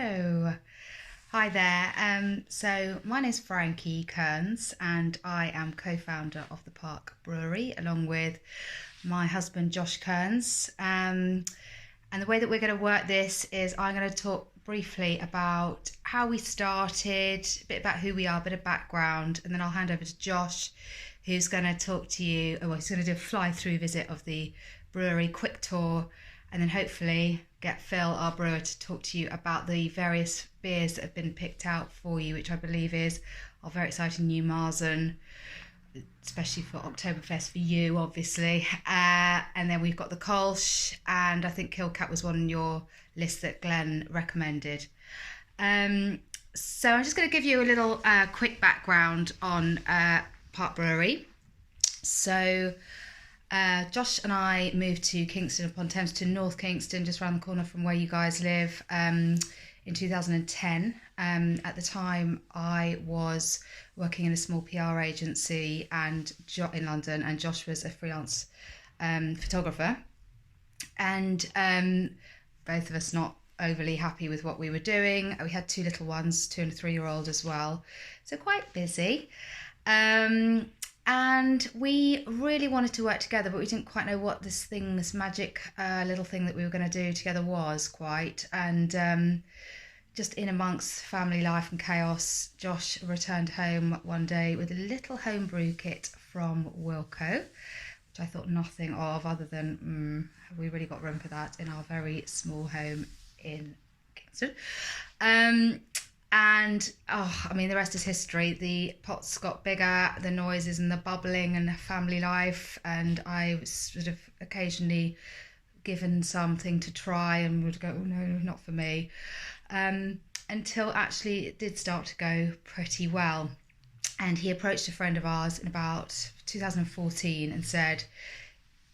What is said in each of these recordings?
Hello. Hi there. So my name is Frankie Kearns and I am co-founder of the Park Brewery along with my husband Josh Kearns. And the way that we're going to work this is I'm going to talk briefly about how we started, a bit about who we are, a bit of background, and then I'll hand over to Josh, who's going to talk to you. Well, he's going to do a fly-through visit of the brewery, quick tour, and then hopefully get Phil, our brewer, to talk to you about the various beers that have been picked out for you, which I believe is our very exciting new Marzen, especially for Oktoberquest for you, obviously. And then we've got the Kolsch, and I think Killcat was one on your list that Glenn recommended. So I'm just going to give you a little quick background on Park Brewery. So Josh and I moved to Kingston upon Thames, to North Kingston, just around the corner from where you guys live, in 2010. At the time, I was working in a small PR agency in London, and Josh was a freelance photographer. And both of us not overly happy with what we were doing. We had two little ones, 2 and a 3-year-old as well, so quite busy. And we really wanted to work together, but we didn't quite know what this magic little thing that we were going to do together was quite. And just in amongst family life and chaos, Josh returned home one day with a little homebrew kit from Wilco, which I thought nothing of other than, have we really got room for that in our very small home in Kingston? And the rest is history. The pots got bigger, the noises and the bubbling and the family life, and I was sort of occasionally given something to try and would go, oh no, not for me, until actually it did start to go pretty well. And he approached a friend of ours in about 2014 and said,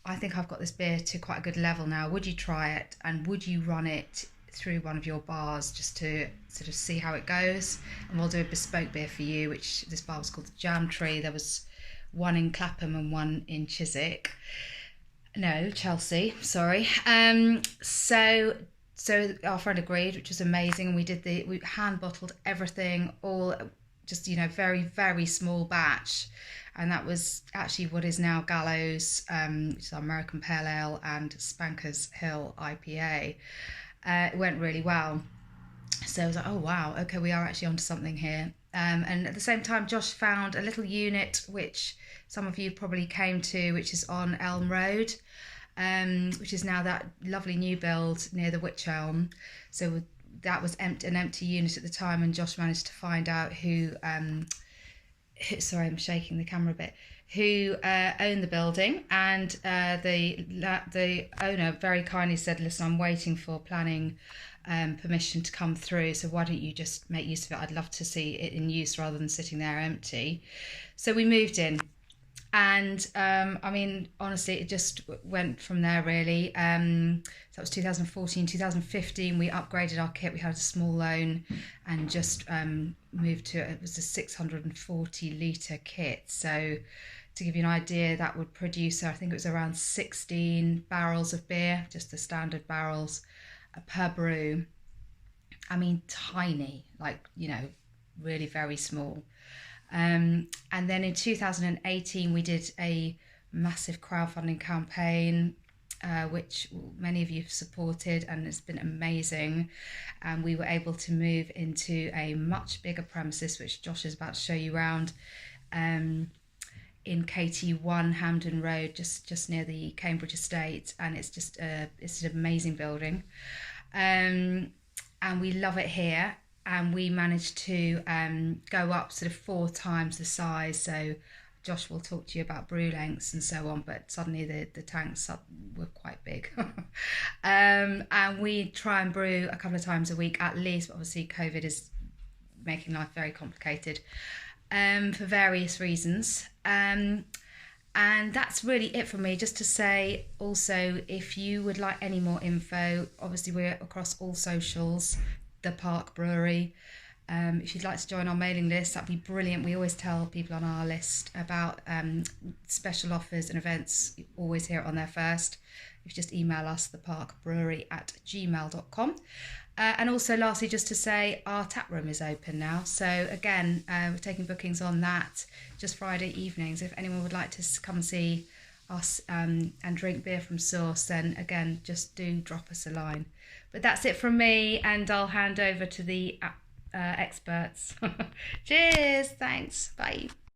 I think I've got this beer to quite a good level now. Would you try it, and would you run it through one of your bars just to sort of see how it goes? And we'll do a bespoke beer for you, which this bar was called the Jam Tree. There was one in Clapham and one in Chelsea, sorry. So our friend agreed, which was amazing, and we hand bottled everything, all just, very, very small batch. And that was actually what is now Gallows, which is our American Pale Ale, and Spanker's Hill IPA. It went really well. So I was like, oh wow, okay, we are actually onto something here. And at the same time, Josh found a little unit, which some of you probably came to, which is on Elm Road, which is now that lovely new build near the Wych Elm. So that was an empty unit at the time, and Josh managed to find out who sorry, I'm shaking the camera a bit, who owned the building, and the owner very kindly said, listen, I'm waiting for planning permission to come through, so why don't you just make use of it? I'd love to see it in use rather than sitting there empty. So we moved in, and honestly, it just went from there really. So that was 2014. 2015 we upgraded our kit. We had a small loan and just moved to, it was a 640 litre kit. So to give you an idea, that would produce, I think it was around 16 barrels of beer, just the standard barrels per brew. Tiny, really very small. And then in 2018 we did a massive crowdfunding campaign, which many of you have supported, and it's been amazing. And we were able to move into a much bigger premises, which Josh is about to show you around, in pt1 Hampden Road, just near the Cambridge estate, and it's an amazing building, and we love it here. And we managed to go up sort of 4 times the size. So Josh will talk to you about brew lengths and so on, but suddenly the tanks were quite big. And we try and brew a couple of times a week at least, but obviously COVID is making life very complicated for various reasons. And that's really it from me. Just to say also, if you would like any more info, obviously we're across all socials, the Park Brewery. If you'd like to join our mailing list, that'd be brilliant. We always tell people on our list about special offers and events, always hear it on there first. You just email us, theparkbrewery@gmail.com. And also, lastly, just to say our tap room is open now. So again, we're taking bookings on that just Friday evenings. If anyone would like to come see us and drink beer from source, then again, just do drop us a line. But that's it from me, and I'll hand over to the experts. Cheers, thanks, bye.